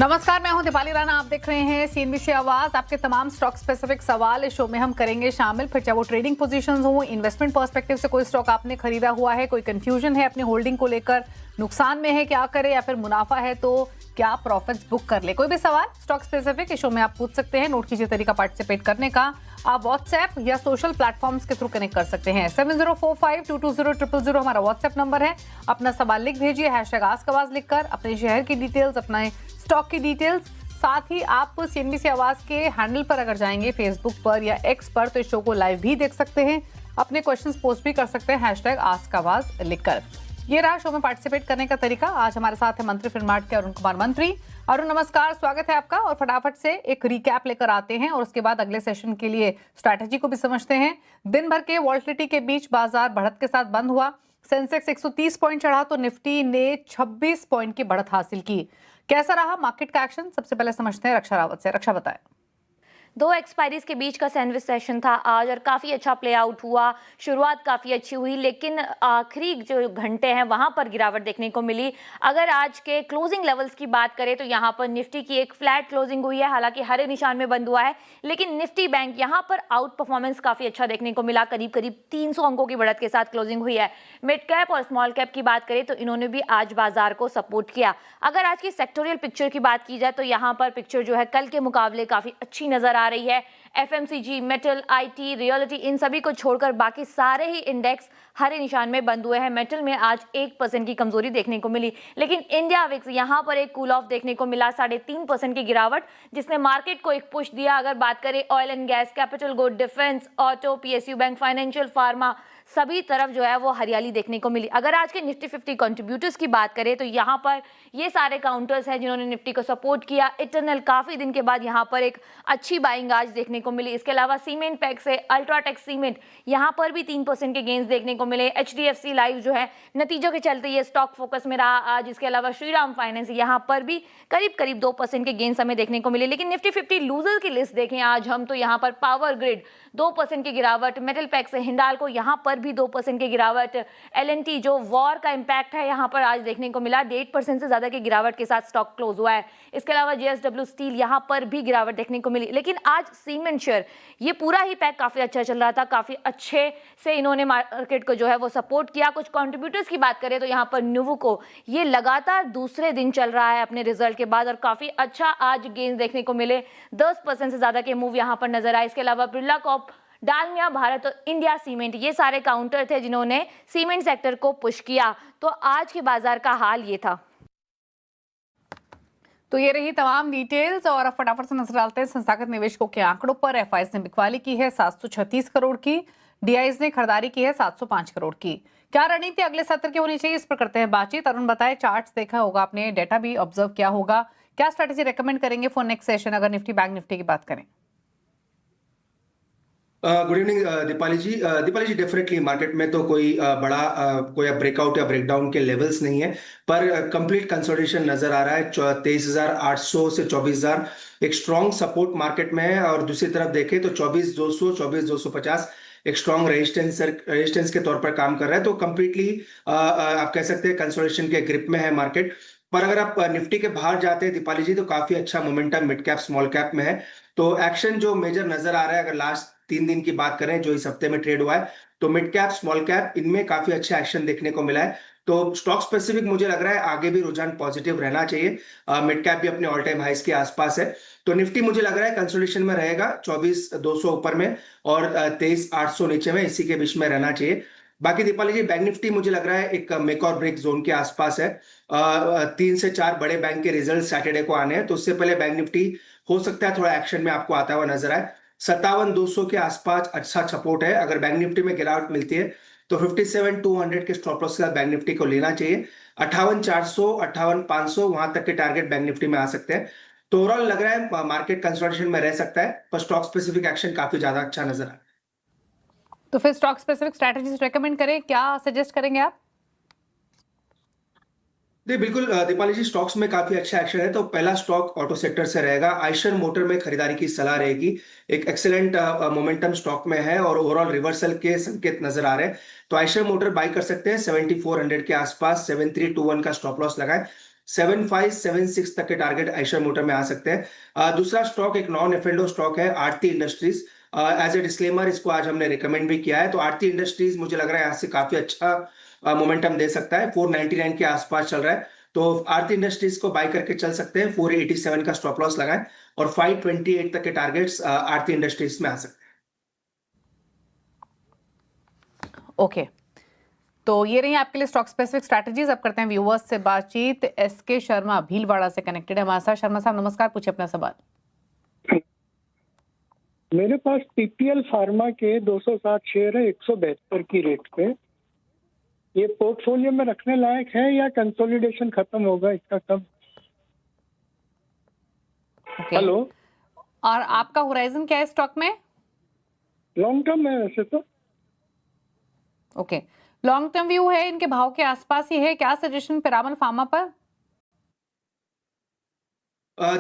नमस्कार, मैं हूं दीपाली राणा। आप देख रहे हैं सीएनबीसी आवाज। आपके तमाम स्टॉक स्पेसिफिक सवाल इस शो में हम करेंगे शामिल, फिर चाहे वो ट्रेडिंग पोजीशंस हो, इन्वेस्टमेंट पर्सपेक्टिव से कोई स्टॉक आपने खरीदा हुआ है, कोई कंफ्यूजन है अपनी होल्डिंग को लेकर, नुकसान में है क्या करे, या फिर मुनाफा है तो क्या प्रॉफिट्स बुक कर ले, कोई भी सवाल स्टॉक स्पेसिफिक इस शो में आप पूछ सकते हैं। नोट कीजिए तरीका पार्टिसिपेट करने का। आप व्हाट्सएप या सोशल प्लेटफॉर्म्स के थ्रू कनेक्ट कर सकते हैं। 7045220000 हमारा व्हाट्सएप नंबर है। अपना सवाल लिख भेजिए #आस्क लिखकर, अपने शहर की डिटेल्स, अपने स्टॉक की डिटेल्स। साथ ही आप सीएनबीसी आवाज के हैंडल पर अगर जाएंगे फेसबुक पर या एक्स पर तो इस शो को लाइव भी देख सकते हैं। अपने क्वेश्चंस पोस्ट भी कर सकते हैं #आस्क लिखकर। ये रहा शो में पार्टिसिपेट करने का तरीका। आज हमारे साथ है मंत्री फिनमार्ट के अरुण कुमार। मंत्री अरुण, नमस्कार, स्वागत है आपका। और फटाफट से एक रिकैप लेकर आते हैं और उसके बाद अगले सेशन के लिए स्ट्रैटेजी को भी समझते हैं। दिन भर के वॉलेटिलिटी के बीच बाजार बढ़त के साथ बंद हुआ। सेंसेक्स 130 पॉइंट चढ़ा तो निफ्टी ने 26 पॉइंट की बढ़त हासिल की। कैसा रहा मार्केट का एक्शन, सबसे पहले समझते हैं रक्षा रावत से। रक्षा, बताएं। दो एक्सपायरीज के बीच का सैंडविच सेशन था आज और काफ़ी अच्छा प्ले आउट हुआ। शुरुआत काफ़ी अच्छी हुई लेकिन आखिरी जो घंटे हैं वहां पर गिरावट देखने को मिली। अगर आज के क्लोजिंग लेवल्स की बात करें तो यहां पर निफ्टी की एक फ्लैट क्लोजिंग हुई है, हालांकि हरे निशान में बंद हुआ है, लेकिन निफ्टी बैंक यहां पर आउट परफॉर्मेंस काफ़ी अच्छा देखने को मिला। करीब करीब 300 अंकों की बढ़त के साथ क्लोजिंग हुई है। मिड कैप और स्मॉल कैप की बात करें तो इन्होंने भी आज बाजार को सपोर्ट किया। अगर आज की सेक्टोरियल पिक्चर की बात की जाए तो यहाँ पर पिक्चर जो है कल के मुकाबले काफ़ी अच्छी नजर आ रही है। एफएमसीजी, मेटल, आईटी, रियलिटी, इन सभी को छोड़कर बाकी सारे ही इंडेक्स हरे निशान में बंद हुए हैं। मेटल में आज 1% की कमजोरी देखने को मिली, लेकिन इंडिया विक्स यहां पर एक कूल ऑफ देखने को मिला, 3.5% की गिरावट, जिसने मार्केट को एक पुश दिया। अगर बात करें oil and gas, capital good, defence, auto, PSU bank, financial, pharma, सभी तरफ जो है वो हरियाली देखने को मिली। अगर आज के निफ्टी 50 कंट्रीब्यूटर्स की बात करें तो यहाँ पर ये सारे काउंटर्स हैं जिन्होंने निफ्टी को सपोर्ट किया। इटरनल काफी दिन के बाद यहाँ पर एक अच्छी बाइंग आज देखने को मिली। इसके अलावा सीमेंट पैक से अल्ट्राटेक सीमेंट, यहाँ पर भी 3% के गेंस देखने को मिले। एचडीएफसी लाइफ जो है नतीजों के चलते ये स्टॉक फोकस में रहा आज। इसके अलावा श्रीराम फाइनेंस, यहाँ पर भी करीब 2% के गेंस हमें देखने को मिले। लेकिन निफ्टी 50 लूजर की लिस्ट देखें आज हम तो यहाँ पर पावर ग्रिड 2% की गिरावट, मेटल पैक से हिंडाल्को यहाँ पर भी 2% की गिरावट, एलएनटी जो वॉर का इंपैक्ट है यहाँ पर आज देखने को मिला, 1.5% से ज्यादा की गिरावट के साथ स्टॉक क्लोज हुआ है। इसके अलावा जेएसडब्ल्यू स्टील यहाँ पर भी गिरावट देखने को मिली। लेकिन आज सीमेंट शेयर ये पूरा ही पैक काफी अच्छा चल रहा था, काफी अच्छे से इन्होंने मार्केट को जो है वो सपोर्ट किया। कुछ कॉन्ट्रीब्यूटर्स की बात करें तो यहाँ पर न्यूवको ये लगातार दूसरे दिन चल रहा है अपने रिजल्ट के बाद और काफी अच्छा आज गेंस देखने को मिले, 10% से ज्यादा के मूव यहाँ पर नजर आए। इसके अलावा बिरला कॉर्प, डालमिया भारत और इंडिया सीमेंट, ये सारे काउंटर थे जिन्होंने सीमेंट सेक्टर को पुश किया। तो आज के बाजार का हाल ये था। तो ये रही तमाम डिटेल्स और अब फटाफट से नजर डालते हैं संस्थागत निवेशकों के आंकड़ों पर। एफआईज ने बिकवाली की है 736 करोड़ की, डीआईज ने खरीदारी की है 705 करोड़ की। क्या रणनीति अगले सत्र की होनी चाहिए, इस पर करते हैं बातचीत। अरुण, बताएं, चार्ट्स देखा होगा आपने, डेटा भी ऑब्जर्व किया होगा, क्या स्ट्रेटेजी रेकमेंड करेंगे फॉर नेक्स्ट सेशन अगर निफ्टी बैंक निफ्टी की बात करें? गुड इवनिंग दीपाली जी। डेफिनेटली मार्केट में तो कोई बड़ा कोई ब्रेकआउट या ब्रेकडाउन के लेवल्स नहीं है, पर कंप्लीट कंसोलिडेशन नजर आ रहा है। 23,800 से 24,000 एक स्ट्रॉन्ग सपोर्ट मार्केट में है, और दूसरी तरफ देखें तो 24,200 24,250 एक स्ट्रॉन्ग रेजिस्टेंस के तौर पर काम कर रहा है। तो कंप्लीटली आप कह सकते हैं कंसोलिडेशन के ग्रिप में है मार्केट। पर अगर आप निफ्टी के बाहर जाते हैं दीपाली जी तो काफी अच्छा momentum mid cap small cap में है। तो एक्शन जो मेजर नजर आ रहा है, अगर लास्ट 3 दिन की बात करें जो इस हफ्ते में ट्रेड हुआ है, तो मिड कैप स्मॉल कैप इनमें काफी अच्छा एक्शन देखने को मिला है। तो स्टॉक स्पेसिफिक मुझे लग रहा है आगे भी रुझान पॉजिटिव रहना चाहिए। मिड कैप भी अपने ऑल टाइम हाइस के आसपास है। तो निफ्टी मुझे लग रहा है कंसोलिडेशन में रहेगा, 24,200 ऊपर में और 23,800 नीचे में, इसी के बीच में रहना चाहिए। बाकी दीपाली जी बैंक निफ्टी मुझे लग रहा है एक मेक और ब्रेक जोन के आसपास है। 3 से 4 बड़े बैंक के रिजल्ट सैटरडे को आने हैं, तो उससे पहले बैंक निफ्टी हो सकता है थोड़ा एक्शन में आपको आता हुआ नजर आए। 57,200 के आसपास अच्छा सपोर्ट है। अगर बैंक निफ्टी में गिरावट मिलती है तो 57,200 के स्टॉप लॉस के साथ बैंक निफ्टी को लेना चाहिए। 58,400 58,500 वहां तक के टारगेट बैंक निफ्टी में आ सकते हैं। तो ओवरऑल लग रहा है मार्केट कंसोलिडेशन में रह सकता है, पर स्टॉक स्पेसिफिक एक्शन काफी ज्यादा अच्छा नजर आ रहा है। तो फिर स्टॉक स्पेसिफिक स्ट्रैटेजीज रेकमेंड करें, क्या सजेस्ट करेंगे आप? जी बिल्कुल दीपाली जी, स्टॉक्स में काफी अच्छा एक्शन है। तो पहला स्टॉक ऑटो सेक्टर से रहेगा। आयशर मोटर में खरीदारी की सलाह रहेगी। एक एक्सेलेंट मोमेंटम स्टॉक में है और ओवरऑल रिवर्सल के संकेत नजर आ रहे हैं। तो आयशर मोटर बाय कर सकते हैं 7400 के आसपास, 7321 का स्टॉप लॉस लगाएं। 7576 तक के टारगेट आयशर मोटर में आ सकते हैं। दूसरा स्टॉक एक नॉन एफ स्टॉक है, आरती इंडस्ट्रीज। एज ए डिस्क्लेमर इसको आज हमने रिकमेंड भी किया है। तो आरती इंडस्ट्रीज मुझे लग रहा है यहाँ से काफी अच्छा मोमेंटम दे सकता है, 499 के आसपास चल रहा है। तो आरती इंडस्ट्रीज को बाय करके चल सकते हैं, 487 का स्टॉप लॉस लगाएं और 528 तक के टारगेट्स आरती इंडस्ट्रीज में आ सकते हैं। ओके, तो ये रही आपके लिए स्टॉक स्पेसिफिक स्ट्रैटेजीज। अब करते हैं व्यूअर्स से बातचीत। एसके शर्मा भीलवाड़ा से कनेक्टेड है हमारे साथ। शर्मा साहब नमस्कार, पूछिए अपना सवाल। मेरे पास पीपीएल फार्मा के 260 शेयर है 172 की रेट पे। ये पोर्टफोलियो में रखने लायक है या कंसोलिडेशन खत्म होगा इसका कब? ओके, हेलो, और आपका होराइजन क्या है स्टॉक में? लॉन्ग टर्म है वैसे तो। ओके, लॉन्ग टर्म व्यू है, इनके भाव के आसपास ही है। क्या सजेशन पिरामल फार्मा पर?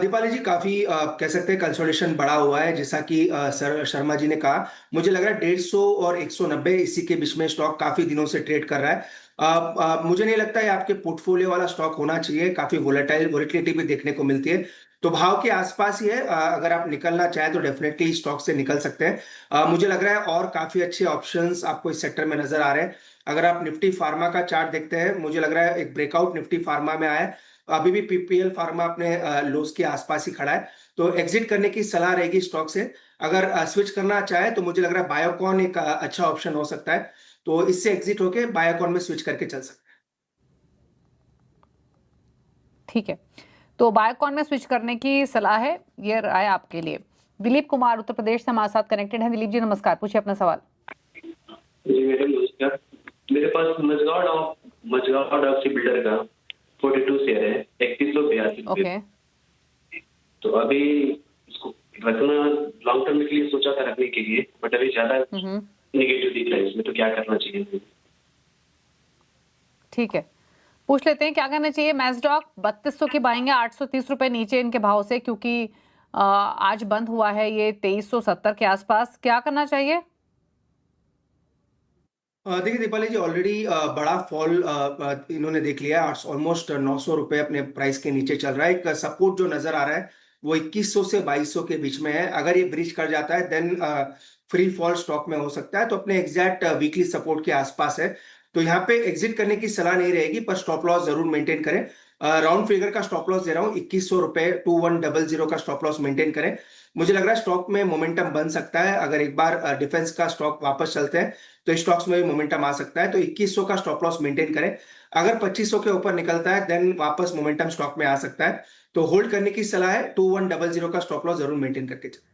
दीपाली जी काफी कह सकते हैं कंसोलिडेशन बढ़ा हुआ है, जैसा कि सर शर्मा जी ने कहा। मुझे लग रहा है 150 और 190 इसी के बीच में स्टॉक काफी दिनों से ट्रेड कर रहा है। मुझे नहीं लगता है आपके पोर्टफोलियो वाला स्टॉक होना चाहिए। काफी वोलेटिलिटी भी देखने को मिलती है, तो भाव के आसपास ही है। अगर आप निकलना चाहें तो डेफिनेटली स्टॉक से निकल सकते हैं। मुझे लग रहा है और काफी अच्छे ऑप्शंस आपको इस सेक्टर में नजर आ रहे हैं। अगर आप निफ्टी फार्मा का चार्ट देखते हैं, मुझे लग रहा है एक ब्रेकआउट निफ्टी फार्मा में आया है। अभी भी पीपीएल फार्मा अपने लोस के आसपास ही खड़ा है, तो एग्जिट करने की सलाह रहेगी स्टॉक से। अगर स्विच करना चाहे तो मुझे लग रहा है बायोकॉन एक अच्छा ऑप्शन हो सकता है, तो इससे एग्जिट होके बायोकॉन में स्विच करके चल सकते हैं। ठीक है, तो बायोकॉन में स्विच करने की सलाह है, ये राय आपके लिए। दिलीप कुमार उत्तर प्रदेश से हमारे साथ कनेक्टेड हैं। दिलीप जी नमस्कार, पूछिए अपना सवाल। जी मैडम नमस्कार। मेरे पास मजगांव डॉक्सी बिल्डर का 42 शेयर है, 3182 ओके, तो अभी इसको रखना लॉन्ग टर्म के लिए सोचा था रखने के लिए, बट अभी ज्यादा नेगेटिव दिख रहा है इसमें, तो क्या करना चाहिए? ठीक है, पूछ लेते हैं क्या करना चाहिए। मैस्डॉक 3200 की बाइंग है, 830 रुपए नीचे इनके भाव से, क्योंकि आज बंद हुआ है ये 2370 के आसपास। क्या करना चाहिए? देखिए दीपाली जी, ऑलरेडी बड़ा फॉल इन्होंने देख लिया है। ऑलमोस्ट 900 रुपए अपने प्राइस के नीचे चल रहा है। एक सपोर्ट जो नजर आ रहा है वो 2100 से 2200 के बीच में है। अगर ये ब्रीच कर जाता है देन फ्री फॉल स्टॉक में हो सकता है, तो अपने एग्जैक्ट वीकली सपोर्ट के आसपास है। तो यहाँ पे एग्जिट करने की सलाह नहीं रहेगी, पर स्टॉप लॉस जरूर मेंटेन करें। राउंड फिगर का स्टॉप लॉस दे रहा हूँ 2100 रुपए, 2100 का स्टॉप लॉस मेंटेन करें। मुझे लग रहा है स्टॉक में मोमेंटम बन सकता है। अगर एक बार डिफेंस का स्टॉक वापस चलते हैं तो स्टॉक्स में भी मोमेंटम आ सकता है। तो 2100 का स्टॉप लॉस मेंटेन करें। अगर 2500 के ऊपर निकलता है देन वापस मोमेंटम स्टॉक में आ सकता है, तो होल्ड करने की सलाह है। 2100 का स्टॉप लॉस जरूर मेंटेन करके चलें।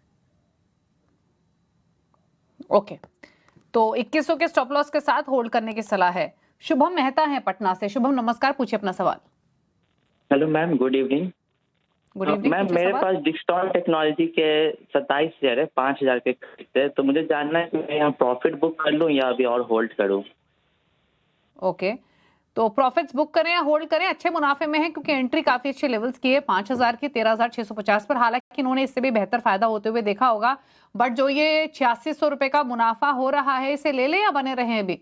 ओके, तो 2100 के स्टॉप लॉस के साथ होल्ड करने की सलाह है। शुभम मेहता है पटना से। शुभम नमस्कार, पूछिए अपना सवाल। Hello ma'am, good evening. Good evening. Ma'am मेरे पास डिक्सटॉन टेक्नोलॉजी के 27 शेयर है, 5000 के खरीदते हैं, तो मुझे जानना है कि मैं यहाँ प्रॉफिट बुक कर लूँ या अभी और होल्ड करूँ? ओके, तो प्रॉफिट्स बुक करें या होल्ड करें? अच्छे मुनाफे में है, क्योंकि एंट्री काफी अच्छे लेवल्स की है, 5000 की 13650 पर। हालांकि इन्होंने इससे भी बेहतर फायदा होते हुए देखा होगा, बट जो ये 8600 रुपए का मुनाफा हो रहा है, इसे ले लें या बने रहे अभी?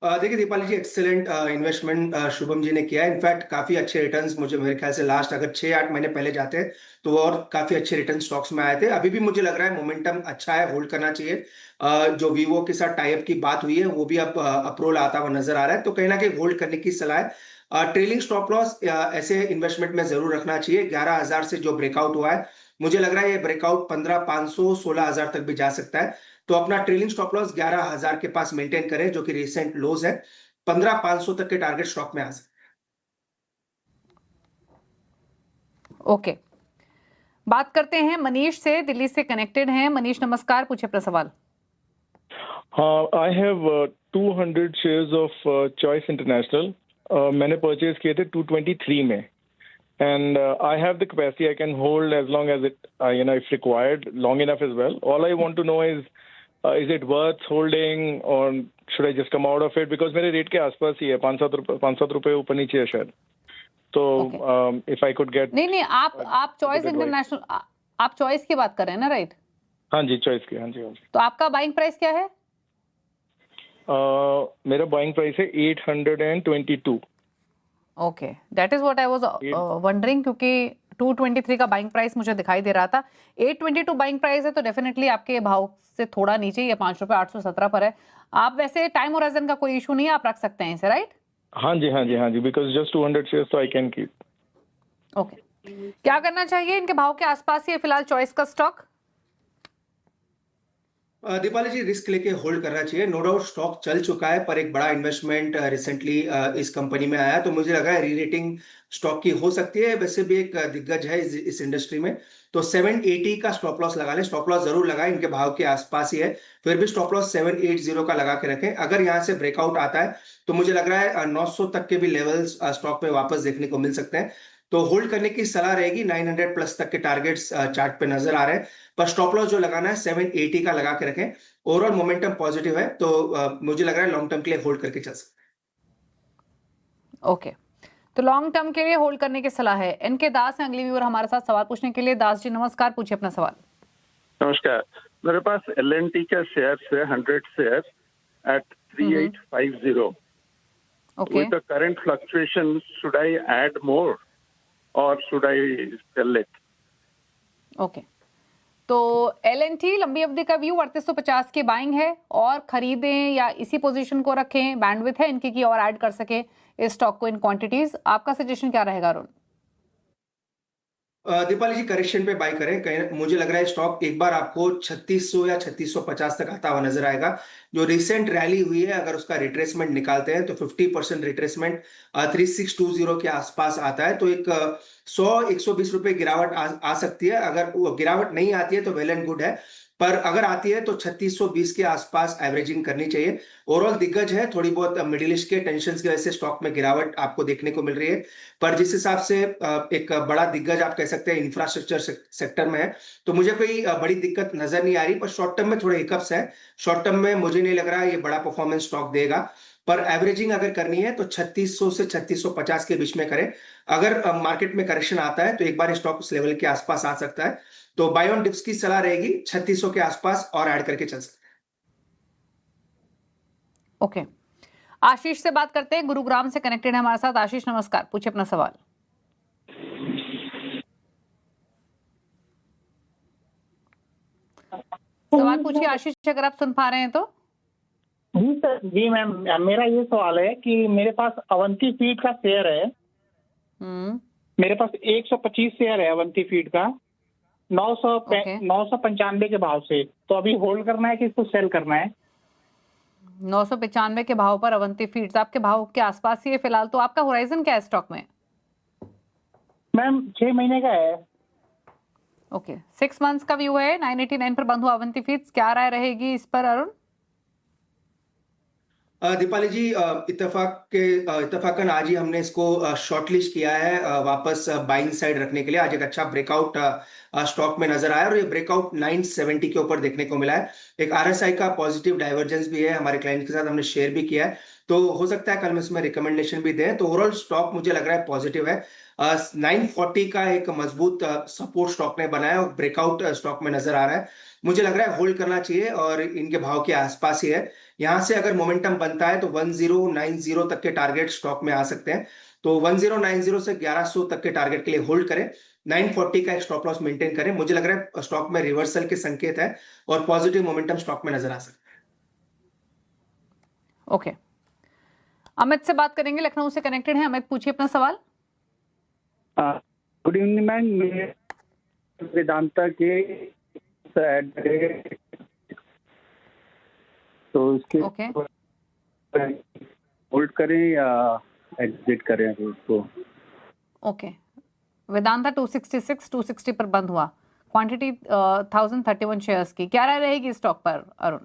देखिए दीपाली जी, एक्सेलेंट इन्वेस्टमेंट शुभम जी ने किया है। इनफैक्ट काफी अच्छे रिटर्न्स मुझे मेरे ख्याल से लास्ट अगर 6-8 महीने पहले जाते हैं तो और काफी अच्छे रिटर्न स्टॉक्स में आए थे। अभी भी मुझे लग रहा है मोमेंटम अच्छा है, होल्ड करना चाहिए। जो वीवो के साथ टाई अप की बात हुई है वो भी अब अप्रोल आता हुआ नजर आ रहा है, तो कहीं ना कहीं होल्ड करने की सलाह है। ट्रेलिंग स्टॉप लॉस ऐसे इन्वेस्टमेंट में जरूर रखना चाहिए। 11000 से जो ब्रेकआउट हुआ है, मुझे लग रहा है ये ब्रेकआउट 15500 16000 तक भी जा सकता है। तो अपना ट्रेलिंग स्टॉप लॉस 11000 के पास मेंटेन करें, जो कि रिसेंट लोज है। 15500 तक के टारगेट स्टॉक में आ सकते हैं। ओके, बात करते हैं मनीष से, दिल्ली से कनेक्टेड हैं। मनीष नमस्कार, पूछिए अपना सवाल। I have 200 shares of choice international. मैंने परचेज किए थे 223 में, and I have the capacity. I can hold as long as it if required, long enough as well. All I want to know is it worth holding or should I just come out of it, because मेरे rate के आसपास ही है, 500 रुपए ऊपर नीचे है शायद। तो if I could get नहीं, आप चॉइस इंटरनेशनल, आप चॉइस की बात कर रहे हैं ना, राइट? हाँ जी, चॉइस की। हाँ जी। तो आपका बाइंग प्राइस क्या है? मेरा बाइंग प्राइस है 822। Okay, that is what I was wondering, क्योंकि 223 का बाइंग प्राइस मुझे दिखाई दे रहा था। 822 बाइंग प्राइस है तो डेफिनेटली आपके भाव से थोड़ा नीचे ही है, 5 रुपए 817 पर है। आप वैसे टाइम होराइजन का कोई इशू नहीं है, आप रख सकते हैं इसे, राइट? हाँ जी, हाँ जी, हाँ जी, बिकॉज जस्ट 200 शेयर्स तो आई कैन कीप। ओके, क्या करना चाहिए इनके भाव के आसपास ही है फिलहाल चॉइस का स्टॉक? दीपाली जी, रिस्क लेके होल्ड करना चाहिए। नो डाउट स्टॉक चल चुका है, पर एक बड़ा इन्वेस्टमेंट रिसेंटली इस कंपनी में आया, तो मुझे लगा है री रेटिंग स्टॉक की हो सकती है। वैसे भी एक दिग्गज है इस इंडस्ट्री में, तो 780 का स्टॉप लॉस लगा लें। स्टॉप लॉस जरूर लगाएं, इनके भाव के आसपास ही है। फिर भी स्टॉप लॉस 780 का लगा के रखें। अगर यहाँ से ब्रेकआउट आता है तो मुझे लग रहा है 900 तक के भी लेवल्स स्टॉक में वापस देखने को मिल सकते हैं। तो होल्ड करने की सलाह रहेगी। 900 प्लस तक के टारगेट्स चार्ट पे नजर आ रहे हैं, पर स्टॉप लॉस जो लगाना है 780 का लगा के रखें। ओवरऑल मोमेंटम पॉजिटिव है, तो मुझे लग रहा है लॉन्ग टर्म के लिए होल्ड करके चल सकते हैं। ओके, तो लॉन्ग टर्म के लिए होल्ड करने की सलाह है। एनके दास हैं अगली व्यूअर हमारे साथ सवाल पूछने के लिए। दास जी नमस्कार, पूछिए अपना सवाल। नमस्कार, मेरे पास L&T का शेयर है 100 share at 3850. Okay, With the current fluctuation, should I add more or should I sell it? Okay, तो L&T लंबी अवधि का व्यू 3850 की बाइंग है, और खरीदें या इसी पोजीशन को रखें? बैंडविड्थ है इनकी कि और ऐड कर सके इस स्टॉक को इन क्वांटिटीज? आपका सजेशन क्या रहेगा अरुण? दीपाली जी, करेक्शन पे बाय करें। कहीं मुझे लग रहा है स्टॉक एक बार आपको 3600 या 3650 तक आता हुआ नजर आएगा। जो रिसेंट रैली हुई है, अगर उसका रिट्रेसमेंट निकालते हैं तो 50% रिट्रेसमेंट 3620 के आसपास आता है। तो एक 100-120 रुपए गिरावट आ सकती है। अगर वो गिरावट नहीं आती है तो वेल एंड गुड है, पर अगर आती है तो 3620 के आसपास एवरेजिंग करनी चाहिए। ओवरऑल दिग्गज है, थोड़ी बहुत मिडिल ईस्ट के टेंशन की वजह से स्टॉक में गिरावट आपको देखने को मिल रही है, पर जिस हिसाब से एक बड़ा दिग्गज आप कह सकते हैं इंफ्रास्ट्रक्चर सेक्टर में है, तो मुझे कोई बड़ी दिक्कत नजर नहीं आ रही। पर शॉर्ट टर्म में थोड़े हिकअप्स है। शॉर्ट टर्म में मुझे नहीं लग रहा ये बड़ा परफॉर्मेंस स्टॉक देगा, पर एवरेजिंग अगर करनी है तो 3600 से 3650 के बीच में करें। अगर मार्केट में करेक्शन आता है तो एक बार स्टॉक उस लेवल के आसपास आ सकता है, तो बाय ऑन डिप्स की सलाह रहेगी 3600 के आसपास और ऐड करके चल सकते हैं। ओके, आशीष से बात करते हैं, गुरुग्राम से कनेक्टेड है हमारे साथ। आशीष नमस्कार, पूछिए अपना सवाल। सवाल पूछिए आशीष, अगर आप सुन पा रहे हैं तो। जी सर, जी मैम, मेरा ये सवाल है कि मेरे पास अवंती फीड का शेयर है। मेरे पास 125 शेयर है अवंती फीड का, 995 के भाव से। तो अभी होल्ड करना है कि इसको सेल करना है? 995 के भाव पर अवंती फीड्स आपके भाव के आसपास ही है फिलहाल। तो आपका होराइजन क्या है स्टॉक में? मैम 6 महीने का है। ओके, 6 मंथ्स का व्यू है। 989 पर बंद हुआ अवंती फीड्स, क्या राय रहेगी इस पर अरुण? दीपाली जी, इत्तेफाकन आज ही हमने इसको शॉर्टलिस्ट किया है वापस बाइंग साइड रखने के लिए। आज एक अच्छा ब्रेकआउट स्टॉक में नजर आया, और ये ब्रेकआउट 970 के ऊपर देखने को मिला है। एक RSI का पॉजिटिव डाइवर्जेंस भी है, हमारे क्लाइंट के साथ हमने शेयर भी किया है, तो हो सकता है कल में इसमें रिकमेंडेशन भी दें। तो ओवरऑल स्टॉक मुझे लग रहा है पॉजिटिव है। 940 का एक मजबूत सपोर्ट स्टॉक ने बनाया, और ब्रेकआउट स्टॉक में नजर आ रहा है। मुझे लग रहा है होल्ड करना चाहिए, और इनके भाव के आसपास ही है। यहां से अगर मोमेंटम बनता है तो 1090 तक के टारगेट स्टॉक में आ सकते हैं। तो 1090 से 1100 तक के टारगेट के लिए होल्ड करें। 940 का एक स्टॉप लॉस मेंटेन करें। मुझे लग रहा है स्टॉक में रिवर्सल के संकेत है, और पॉजिटिव मोमेंटम स्टॉक में नजर आ सकता है। ओके, अमित से बात करेंगे, लखनऊ से कनेक्टेड है। अमित, पूछिए अपना सवाल। गुड इवनिंग मैम, वेदांता के तो उसके होल्ड करें या एग्जिट करें उसको? ओके, वेदांता 266 260 पर बंद हुआ, क्वांटिटी 1031 शेयर्स की, क्या राय रहेगी स्टॉक पर अरुण?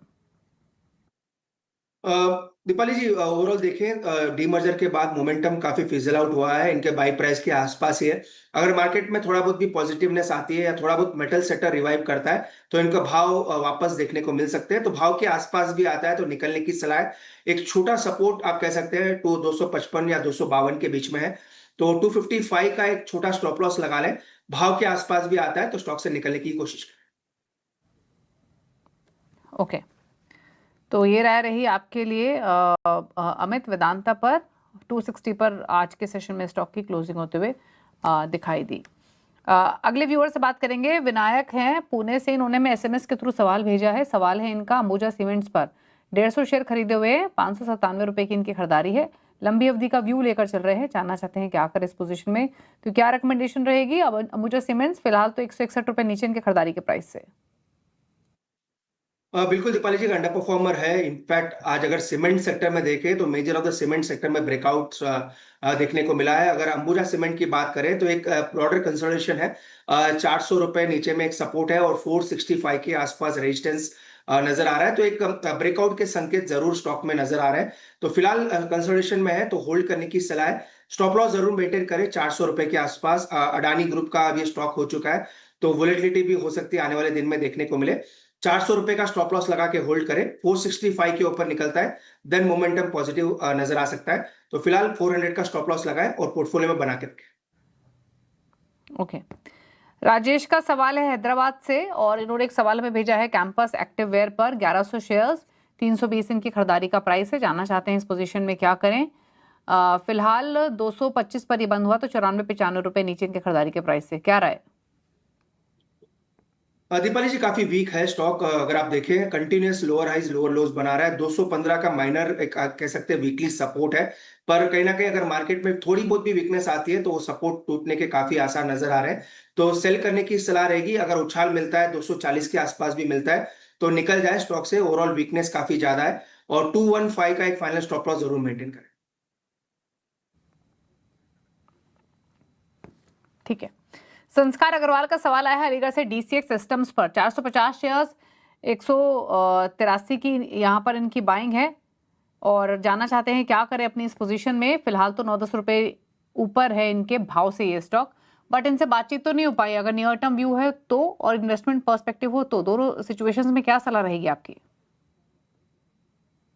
दीपाली जी, ओवरऑल देखें डीमर्जर के बाद मोमेंटम काफी फिजल आउट हुआ है, इनके बाई प्राइस के आसपास ही है। अगर मार्केट में थोड़ा बहुत भी पॉजिटिवनेस आती है या थोड़ा बहुत मेटल सेक्टर रिवाइव करता है तो इनका भाव वापस देखने को मिल सकते हैं। तो भाव के आसपास भी आता है तो निकलने की सलाह है। एक छोटा सपोर्ट आप कह सकते हैं 255 या 252 के बीच में है, तो 255 का एक छोटा स्टॉप लॉस लगा लें। भाव के आसपास भी आता है तो स्टॉक से निकलने की कोशिश करें। ओके, तो ये राय रही आपके लिए अमित वेदांता पर 260 पर आज के सेशन में स्टॉक की क्लोजिंग होते हुए दिखाई दी। अगले व्यूअर से बात करेंगे। विनायक हैं पुणे से, इन्होंने में एसएमएस के थ्रू सवाल भेजा है। सवाल है इनका, अंबुजा सीमेंट्स पर 150 शेयर खरीदे हुए हैं, 597 रुपए की इनकी खरीदारी है, लंबी अवधि का व्यू लेकर चल रहे हैं, जानना चाहते हैं क्या करें इस पोजीशन में, तो क्या रिकमेंडेशन रहेगी। अब अंबुजा सीमेंट्स फिलहाल तो 161 रुपए नीचे इनके खरीदारी के प्राइस से। बिल्कुल दीपाली जी, अंडर परफॉर्मर है। इनफैक्ट आज अगर सीमेंट सेक्टर में देखें तो measure of the cement sector में ब्रेकआउट देखने को मिला है। अगर अंबुजा सीमेंट की बात करें तो एक ब्रॉडर कंसोलिडेशन है, 400 रुपए नीचे में एक सपोर्ट है और 465 के आसपास रेजिस्टेंस नजर आ रहा है, तो एक ब्रेकआउट के संकेत जरूर स्टॉक में नजर आ रहे हैं। तो फिलहाल कंसोलिडेशन में है तो होल्ड करने की सलाह है। स्टॉप लॉस जरूर मेंटेन करें 400 रुपए के आसपास। अडानी ग्रुप का अभी स्टॉक हो चुका है, तो वोलेटिलिटी भी हो सकती है आने वाले दिन में देखने को मिले। 400 रुपए का स्टॉप लॉस लगा के होल्ड करें। 465 के ऊपर निकलता है देन मोमेंटम पॉजिटिव नजर आ सकता है। तो फिलहाल 400 का स्टॉप लॉस लगाएं और पोर्टफोलियो में बना के रखें। ओके, राजेश का सवाल है हैदराबाद से, और इन्होंने एक सवाल में भेजा है कैंपस एक्टिव वेयर पर 1100 शेयर्स, 320 इनकी खरीदारी का प्राइस है, जानना चाहते हैं इस पोजीशन में क्या करें। फिलहाल 225 पर ये बंद हुआ, तो 94-95 रुपए नीचे इनके खरीदारी के प्राइस से, क्या राय। दीपाली जी काफी वीक है स्टॉक। अगर आप देखें continuous lower highs lower lows बना रहा है। 215 का माइनर कह सकते हैं वीकली सपोर्ट है, पर कहीं ना कहीं अगर मार्केट में थोड़ी बहुत भी वीकनेस आती है तो वो सपोर्ट टूटने के काफी आसार नजर आ रहे हैं। तो सेल करने की सलाह रहेगी। अगर उछाल मिलता है 240 के आसपास भी मिलता है तो निकल जाए स्टॉक से। ओवरऑल वीकनेस काफी ज्यादा है और 215 का एक फाइनल स्टॉप लॉस जरूर मेंटेन करें। ठीक है, संस्कार अग्रवाल का सवाल आया है अलीगढ़ से डीसीएक्स सिस्टम्स पर 450 शेयर्स, 183 की यहाँ पर इनकी बाइंग है, और जानना चाहते हैं क्या करें अपनी इस पोजीशन में। फिलहाल तो 9-10 रुपए ऊपर है इनके भाव से ये स्टॉक, बट इनसे बातचीत तो नहीं हो पाई। अगर नियर टर्म व्यू है तो और इन्वेस्टमेंट पर्सपेक्टिव हो तो दोनों सिचुएशंस में क्या सलाह रहेगी आपकी।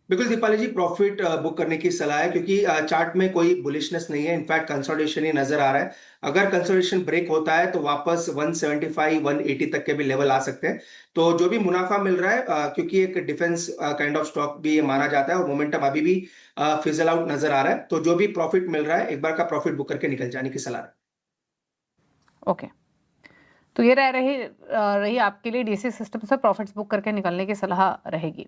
बिल्कुल दीपाली जी, प्रॉफिट बुक करने की सलाह है क्योंकि चार्ट में कोई बुलिशनेस नहीं है। इनफैक्ट कंसोलिडेशन ही नजर आ रहा है। अगर कंसोलिडेशन ब्रेक होता है तो वापस 175 180 तक के भी लेवल आ सकते हैं। तो जो भी मुनाफा मिल रहा है क्योंकि एक डिफेंस काइंड ऑफ स्टॉक भी ये माना जाता है और मोमेंटम अभी भी फिजल आउट नजर आ रहा है, तो जो भी प्रॉफिट मिल रहा है एक बार का प्रॉफिट बुक करके निकल जाने की सलाह है। ओके, तो ये रही आपके लिए डीसी सिस्टम से प्रॉफिट्स बुक करके निकलने की सलाह रहेगी।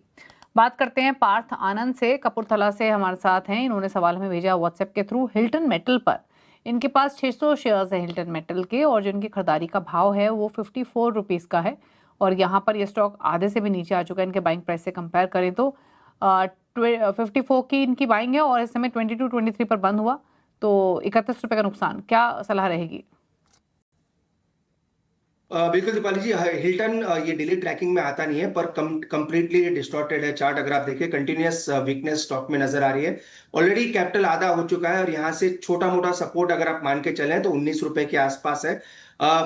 बात करते हैं पार्थ आनंद से, कपूरथला से हमारे साथ हैं। इन्होंने सवाल हमें भेजा व्हाट्सएप के थ्रू। हिल्टन मेटल पर इनके पास 600 शेयर्स है हिल्टन मेटल के, और जो इनकी खरीदारी का भाव है वो 54 रुपीज़ का है, और यहाँ पर ये स्टॉक आधे से भी नीचे आ चुका है। इनके बाइंग प्राइस से कंपेयर करें तो 54 की इनकी बाइंग है और इस समय 22-23 पर बंद हुआ, तो 31 रुपये का नुकसान। क्या सलाह रहेगी। बिल्कुल दीपाली जी, हिल्टन ये डेली ट्रैकिंग में आता नहीं है पर कंप्लीटली डिस्टॉर्टेड है चार्ट। अगर आप देखें कंटिन्यूअस वीकनेस स्टॉक में नजर आ रही है। ऑलरेडी कैपिटल आधा हो चुका है और यहाँ से छोटा मोटा सपोर्ट अगर आप मान के चलें तो 19 रुपए के आसपास है।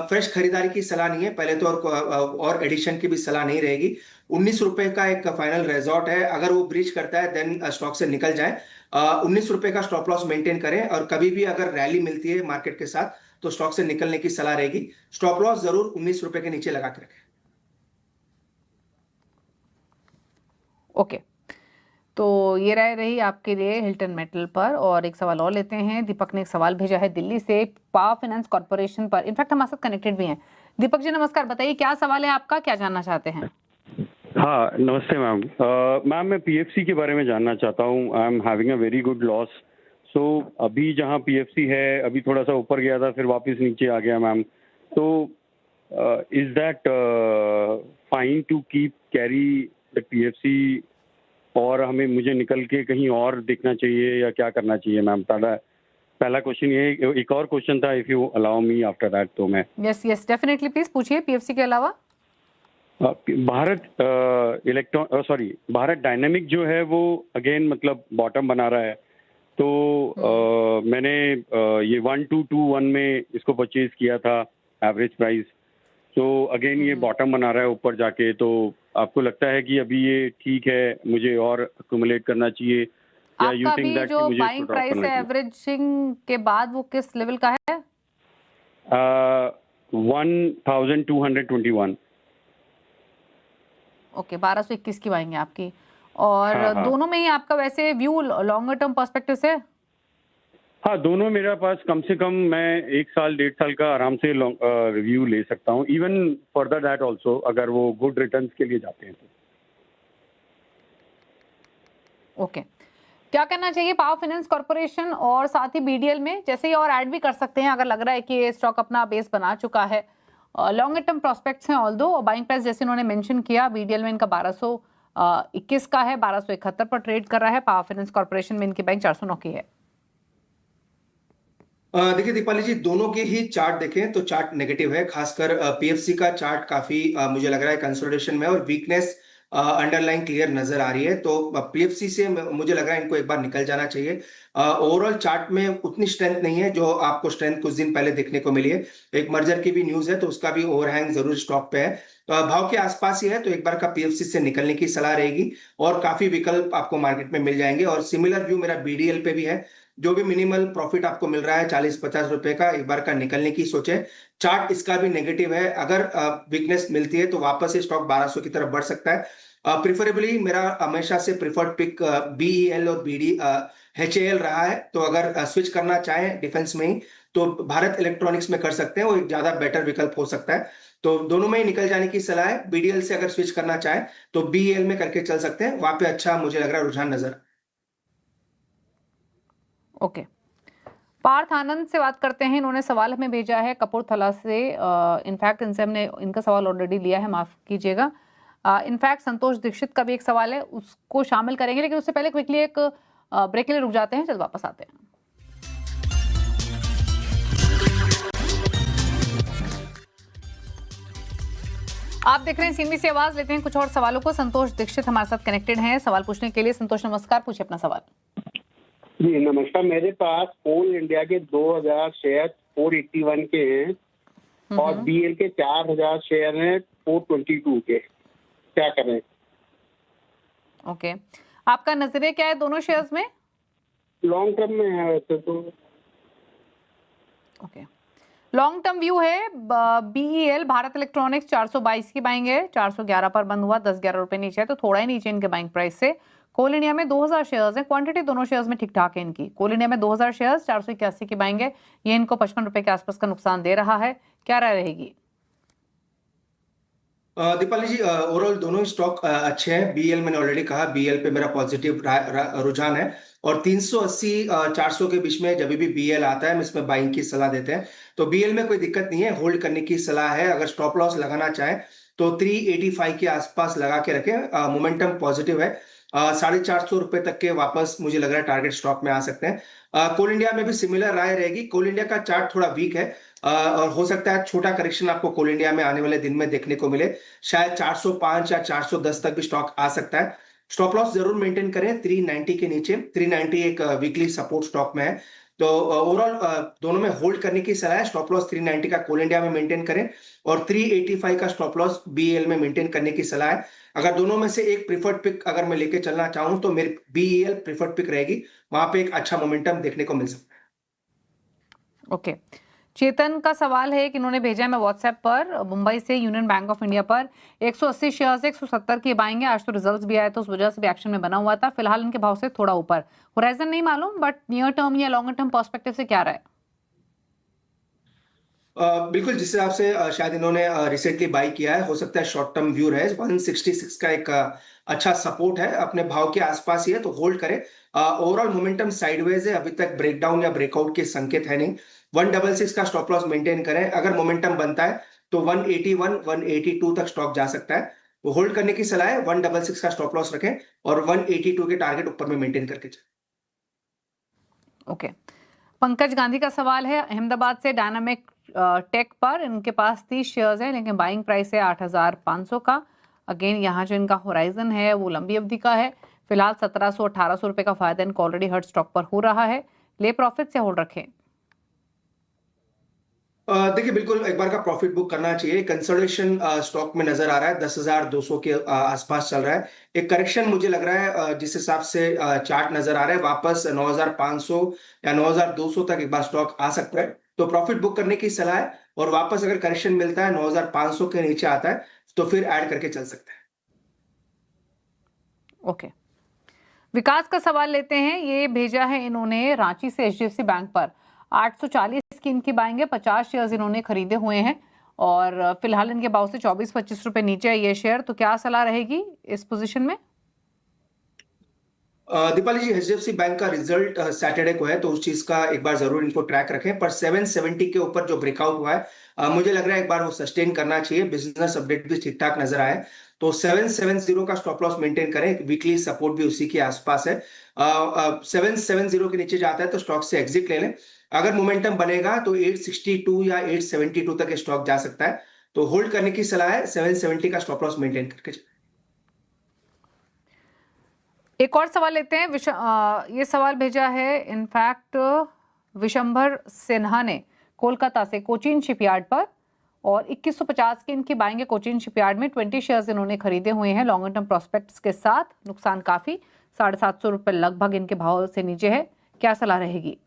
फ्रेश खरीदारी की सलाह नहीं है पहले तो, और एडिशन की भी सलाह नहीं रहेगी। 19 रुपए का एक फाइनल रिजॉर्ट है, अगर वो ब्रीच करता है देन स्टॉक से निकल जाए। 19 रुपए का स्टॉप लॉस मेंटेन करें और कभी भी अगर रैली मिलती है मार्केट के साथ तो स्टॉक से निकलने की सलाह रहेगी। स्टॉप लॉस जरूर 19 रुपए के नीचे लगा के रखें। ओके, तो ये राय रही आपके लिए हिल्टन मेटल पर। और एक सवाल और लेते हैं। दीपक ने एक सवाल भेजा है दिल्ली से पावर फाइनेंस कॉर्पोरेशन पर। इनफैक्ट हमारे साथ कनेक्टेड भी हैं। दीपक जी नमस्कार, बताइए क्या सवाल है आपका, क्या जानना चाहते हैं। हाँ नमस्ते मैम। मैम मैं पीएफसी के बारे में जानना चाहता हूँ। I am having a very good loss. So अभी जहाँ पीएफसी है अभी थोड़ा सा ऊपर गया था फिर वापस नीचे आ गया मैम। तो is that fine to keep carry the PFC, और हमें मुझे निकल के कहीं और देखना चाहिए या क्या करना चाहिए मैम। पहला क्वेश्चन ये। एक और क्वेश्चन था if you allow me after that. तो मैं यस डेफिनेटली प्लीज पूछिए। पीएफसी के अलावा भारत डायनेमिक जो है वो अगेन मतलब बॉटम बना रहा है। तो मैंने ये 1221 में इसको परचेज किया था एवरेज प्राइस। तो अगेन ये बॉटम बना रहा है ऊपर जाके। तो आपको लगता है कि अभी ये ठीक है, मुझे और अक्यूमुलेट करना चाहिए, या यू थिंक दैट जो बाइंग प्राइस है एवरेजिंग के बाद वो किस लेवल का है। 1221। ओके, 1221 की बाइंग है आपकी। और हाँ। दोनों में ही आपका वैसे व्यू लॉन्गर टर्म पर्सपेक्टिव से। हाँ, दोनों मेरे पास कम से कम मैं 1 साल 1.5 साल का आराम से रिव्यू ले सकता हूँ, इवन फर्दर दैट ऑल्सो, अगर वो गुड रिटर्न्स के लिए जाते हैं तो। ओके, क्या करना चाहिए पावर फाइनेंस कॉर्पोरेशन और साथ ही बीडीएल में? जैसे ही और ऐड भी कर सकते हैं अगर लग रहा है कि ये स्टॉक अपना बेस बना चुका है, लॉन्गर टर्म प्रोस्पेक्ट्स हैं ऑल्दो, और बाइंग प्राइस जैसे उन्होंने मेंशन किया बीडीएल में इनका 1221 का है, 1271 पर ट्रेड कर रहा है। पावर फाइनेंस कॉर्पोरेशन में इनकी बैंक 409 की है। देखिए दीपाली जी, दोनों के ही चार्ट देखें तो चार्ट नेगेटिव है। खासकर पीएफसी का चार्ट काफी मुझे लग रहा है कंसोलिडेशन में, और वीकनेस अंडरलाइन क्लियर नजर आ रही है। तो पीएफसी से मुझे लग रहा है इनको एक बार निकल जाना चाहिए। ओवरऑल चार्ट में उतनी स्ट्रेंथ नहीं है जो आपको स्ट्रेंथ कुछ दिन पहले देखने को मिली है। एक मर्जर की भी न्यूज है तो उसका भी ओवरहैंग जरूर स्टॉक पे है। तो भाव के आसपास ही है, तो एक बार का पीएफसी से निकलने की सलाह रहेगी, और काफी विकल्प आपको मार्केट में मिल जाएंगे। और सिमिलर व्यू मेरा बीडीएल पे भी है। जो भी मिनिमल प्रॉफिट आपको मिल रहा है 40-50 रुपए का, एक बार का निकलने की सोचे। चार्ट इसका भी नेगेटिव है, अगर वीकनेस मिलती है तो वापस से स्टॉक 1200 की तरफ बढ़ सकता है। प्रिफरेबली मेरा हमेशा से प्रिफर्ड पिक बीईएल और एचएएल रहा है। तो अगर स्विच करना चाहें डिफेंस में ही तो भारत इलेक्ट्रॉनिक्स में कर सकते हैं, वो एक ज्यादा बेटर विकल्प हो सकता है। तो दोनों में ही निकल जाने की सलाह है। बीडीएल से अगर स्विच करना चाहें तो बीईएल में करके चल सकते हैं, वहां पे अच्छा मुझे लग रहा है रुझान नजर। ओके, पार्थ आनंद से बात करते हैं। इन्होंने सवाल हमें भेजा है कपूरथला से। इनफैक्ट इनसे हमने इनका सवाल ऑलरेडी लिया है, माफ कीजिएगा। इनफैक्ट संतोष दीक्षित का भी एक सवाल है, उसको शामिल करेंगे, लेकिन उससे पहले क्विकली एक ब्रेक के लिए रुक जाते हैं, जल्द वापस आते हैं। आप देख रहे हैं सीएनबीसी आवाज, लेते हैं कुछ और सवालों को। संतोष दीक्षित हमारे साथ कनेक्टेड हैं सवाल पूछने के लिए। संतोष नमस्कार, पूछिए अपना सवाल। जी नमस्कार, मेरे पास कोल इंडिया के 2000 शेयर 481 के हैं और बीएल के 4000 शेयर हैं 422 के, क्या करें? ओके, आपका नजरिया क्या है दोनों शेयर्स में? लॉन्ग टर्म में है वैसे तो। ओके, लॉन्ग टर्म व्यू है। बीईएल भारत इलेक्ट्रॉनिक्स 422 की बाइंग है, 411 पर बंद हुआ, 10-11 रुपए नीचे है, तो थोड़ा ही नीचे इनके बाइंग प्राइस से। कोल इंडिया में 2000 शेयर्स हैं, क्वांटिटी दोनों शेयर्स में ठीक ठाक है इनकी। कोल इंडिया में 2000 शेयर्स 481 की बाइंग है, ये इनको 55 रुपए के आसपास का नुकसान दे रहा है, क्या राय रहेगी? दीपाली जी, ओवरऑल दोनों ही स्टॉक अच्छे हैं। बीएल मैंने ऑलरेडी कहा, बीएल पे मेरा पॉजिटिव रुझान है, और 380-400 के बीच में जब भी बीएल आता है हम इसमें बाइंग की सलाह देते हैं। तो बीएल में कोई दिक्कत नहीं है, होल्ड करने की सलाह है। अगर स्टॉप लॉस लगाना चाहें तो 385 के आसपास लगा के रखें, मोमेंटम पॉजिटिव है। 450 रुपए तक के वापस मुझे लग रहा है टारगेट स्टॉक में आ सकते हैं। कोल इंडिया में भी सिमिलर राय रहेगी। कोल इंडिया का चार्ट थोड़ा वीक है, और हो सकता है छोटा करेक्शन आपको कोल इंडिया में आने वाले दिन में देखने को मिले। शायद 405 या 410 तक भी स्टॉक आ सकता है। स्टॉप लॉस जरूर मेंटेन करें 390 के नीचे। 390 एक वीकली सपोर्ट स्टॉक में है। तो ओवरऑल दोनों में होल्ड करने की सलाह है। स्टॉप लॉस 390 का कोल इंडिया में मेंटेन करें, और 385 का स्टॉप लॉस बीएल में मेंटेन करने की सलाह है। अगर दोनों में से एक प्रीफर्ड पिक अगर मैं लेके चलना चाहूं तो मेरी बीएल प्रीफर्ड पिक रहेगी, वहां पे एक अच्छा मोमेंटम देखने को मिल सकता है। ओके, चेतन का सवाल है कि इन्होंने भेजा है मैं व्हाट्सएप पर, मुंबई से यूनियन बैंक ऑफ इंडिया पर 180 शेयर्स 170 की बाइंग है। आज तो रिजल्ट्स भी आए तो उस वजह से भी एक्शन में बना हुआ था, फिलहाल इनके भाव से थोड़ा ऊपर। होराइजन नहीं मालूम, बट नियर टर्म या लॉन्गर टर्म पर्सपेक्टिव से क्या रहा है? बिल्कुल, जिस हिसाब से शायद इन्होंने रिसेंटली बाई किया है, हो सकता है शॉर्ट टर्म व्यू रहे। 166 का एक अच्छा सपोर्ट है, अपने भाव के आसपास ही है, तो होल्ड करें। ओवरऑल मोमेंटम साइडवेज है, अभी तक ब्रेकडाउन या ब्रेकआउट के संकेत है नहीं। 166 का स्टॉप लॉस मेंटेन करें। अगर मोमेंटम बनता है तो 181 182 तक स्टॉक जा सकता है, वो होल्ड करने की सलाह है। 166 का स्टॉप लॉस रखें और 182 के टारगेट ऊपर में मेंटेन करके चलें। ओके, पंकज गांधी का सवाल है अहमदाबाद से डायनामिक टेक पर। इनके पास 30 शेयर्स है, लेकिन बाइंग प्राइस है 8500 का। अगेन यहाँ जो इनका होराइजन है वो लंबी अवधि का है। फिलहाल 1700-1800 रुपए का फायदा इनको ऑलरेडी हर्ट स्टॉक पर हो रहा है। ले प्रॉफिट से होल्ड रखें। देखिए, बिल्कुल एक बार का प्रॉफिट बुक करना चाहिए। कंसोलिडेशन स्टॉक में नजर आ रहा है, 10,200 के आसपास चल रहा है। एक करेक्शन मुझे लग रहा है, जिस हिसाब से चार्ट नजर आ रहा है, वापस 9,500 या 9,200 तक एक बार स्टॉक आ सकता है। तो प्रॉफिट बुक करने की सलाह है, और वापस अगर करेक्शन मिलता है 9,500 के नीचे आता है तो फिर ऐड करके चल सकता है। ओके, विकास का सवाल लेते हैं, ये भेजा है इन्होंने रांची से एचडीएफसी बैंक पर 840 की इनकी बाइंग है, 50 शेयर्स इन्होंने खरीदे हुए हैं और फिलहाल इनके भाव से 24-25 रुपए नीचे है ये शेयर। तो क्या सलाह रहेगी इस पोजीशन में? दीपाली जी, एचडीएफसी बैंक का रिजल्ट सैटरडे को है, तो उस चीज का एक बार जरूर इनको ट्रैक रखें। पर 770 के ऊपर जो ब्रेकआउट हुआ है, मुझे लग रहा है एक बार वो सस्टेन करना चाहिए। बिजनेस अपडेट भी ठीक ठाक नजर आए, तो 770 का स्टॉप लॉस मेंटेन करें। वीकली सपोर्ट भी उसी के आसपास है। 770 के नीचे जाता है तो स्टॉक से एग्जिट ले लें। अगर मोमेंटम बनेगा तो 862 या 872 तक स्टॉक जा सकता है, तो होल्ड करने की सलाह है। 770 का स्टॉप लॉस मेंटेन करके। एक और सवाल लेते हैं। ये सवाल भेजा है इनफैक्ट विशंभर सिन्हा ने कोलकाता से कोचीन शिपयार्ड पर, और 2150 की इनकी बाइंग है कोचीन शिपयार्ड में। 20 शेयर्स इन्होंने खरीदे हुए हैं लॉन्ग टर्म प्रोस्पेक्ट्स के साथ। नुकसान काफी 750 रुपए लगभग इनके भाव से नीचे है। क्या सलाह रहेगी?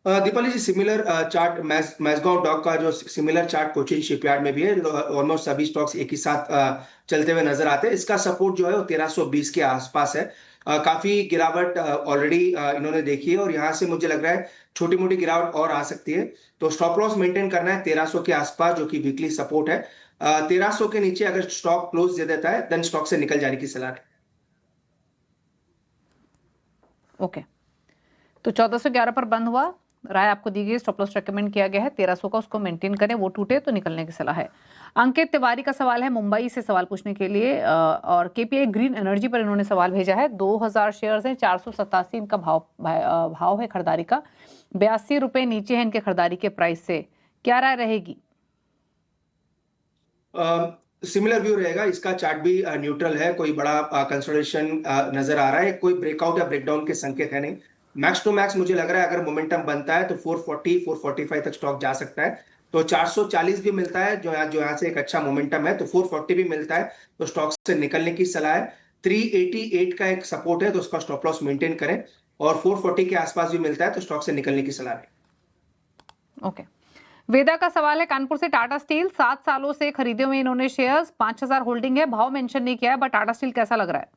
दीपाली जी, सिमिलर चार्ट मैसगांव डॉक का जो सिमिलर चार्ट कोचीन शिपयार्ड में भी है। ऑलमोस्ट सभी स्टॉक्स एक ही साथ चलते हुए नजर आते हैं। इसका सपोर्ट जो है वो 1320 के आसपास है। काफी गिरावट ऑलरेडी इन्होंने देखी है और यहाँ से मुझे लग रहा है छोटी मोटी गिरावट और आ सकती है। तो स्टॉप लॉस मेंटेन करना है 1300 के आसपास, जो कि वीकली सपोर्ट है। 1300 के नीचे अगर स्टॉक क्लोज दे देता है देन स्टॉक से निकल जाने की सलाह है। ओके, तो 1411 पर बंद हुआ। राय आपको दी गई, स्टॉप लॉस रेकमेंड किया गया है 1300 का, उसको मेंटेन करें। वो टूटे तो निकलने की सलाह है। अंकित तिवारी का सवाल है मुंबई से सवाल पूछने के लिए, और केपीआई ग्रीन एनर्जी पर इन्होंने सवाल भेजा है। 2000 शेयर्स हैं, 487 इनका भाव है खरीदारी का। 82 रुपए नीचे है इनके खरीदारी के प्राइस से। क्या राय रहेगी? सिमिलर व्यू रहेगा। इसका चार्ट भी न्यूट्रल है, कोई बड़ा कंसोलिडेशन नजर आ रहा है। कोई ब्रेकआउट या ब्रेकडाउन के संकेत है नहीं। मैक्स टू मैक्स मुझे लग रहा है अगर मोमेंटम बनता है तो 440 445 तक स्टॉक जा सकता है। तो 440 भी मिलता है, जो यहाँ से एक अच्छा मोमेंटम है, तो 440 भी मिलता है तो स्टॉक से निकलने की सलाह है। 388 का एक सपोर्ट है तो उसका स्टॉप लॉस मेंटेन करें, और 440 के आसपास भी मिलता है तो स्टॉक से निकलने की सलाह है। ओके, वेदा का सवाल है कानपुर से। टाटा स्टील 7 सालों से खरीदे हुए इन्होंने शेयर्स, 5000 होल्डिंग है, भाव मेंशन नहीं किया है, बट टाटा स्टील कैसा लग रहा है?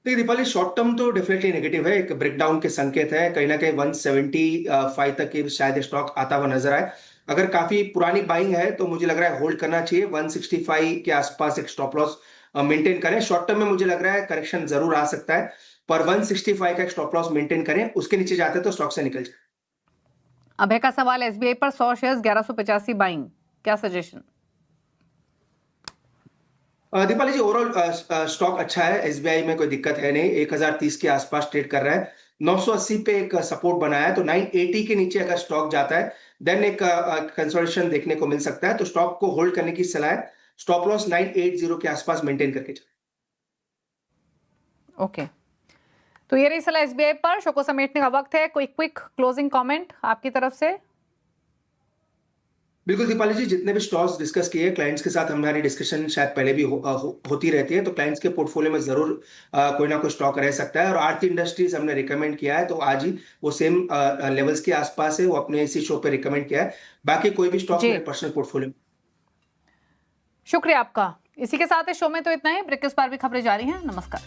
देखिए दीपाली, शॉर्ट टर्म तो डेफिनेटली नेगेटिव है। एक ब्रेकडाउन के संकेत है। कहीं ना कहीं 175 तक की शायद स्टॉक आता हुआ नजर आए। अगर काफी पुरानी बाइंग है तो मुझे लग रहा है होल्ड करना चाहिए। 165 के आसपास एक स्टॉप लॉस मेंटेन करें। शॉर्ट टर्म में मुझे लग रहा है करेक्शन जरूर आ सकता है, पर 165 का एक स्टॉप लॉस मेंटेन करें। उसके नीचे जाते तो स्टॉक से निकल जाए। अभय का सवाल एसबीआई पर 100 शेयर्स 1185 बाइंग, क्या सजेशन? दीपाली जी, ओवरऑल स्टॉक अच्छा है। एसबीआई में कोई दिक्कत है नहीं। 1030 के आसपास ट्रेड कर रहा है। 980 पे एक सपोर्ट बनाया है, तो 980 के नीचे अगर स्टॉक जाता है देन एक कंसोलिडेशन देखने को मिल सकता है। तो स्टॉक को होल्ड करने की सलाह है। स्टॉप लॉस 980 के आसपास मेंटेन करके चलें। ओके, तो ये रही सलाह एसबीआई पर। शो को समेटने का वक्त है। कोई क्विक क्लोजिंग कमेंट आपकी तरफ से? बिल्कुल दीपाली जी, जितने भी स्टॉक्स डिस्कस किए क्लाइंट्स के साथ, हमारी डिस्कशन शायद पहले भी होती रहती है, तो क्लाइंट्स के पोर्टफोलियो में जरूर कोई ना कोई स्टॉक रह सकता है। और आरती इंडस्ट्रीज हमने रिकमेंड किया है, तो आज ही वो सेम लेवल्स के आसपास है, वो अपने इसी शो पे रिकमेंड किया है। बाकी कोई भी स्टॉक मेरे पर्सनल पोर्टफोलियो। शुक्रिया आपका। इसी के साथ इस शो में तो इतना ही। ब्रेक के उस पार भी खबरें जारी हैं। नमस्कार।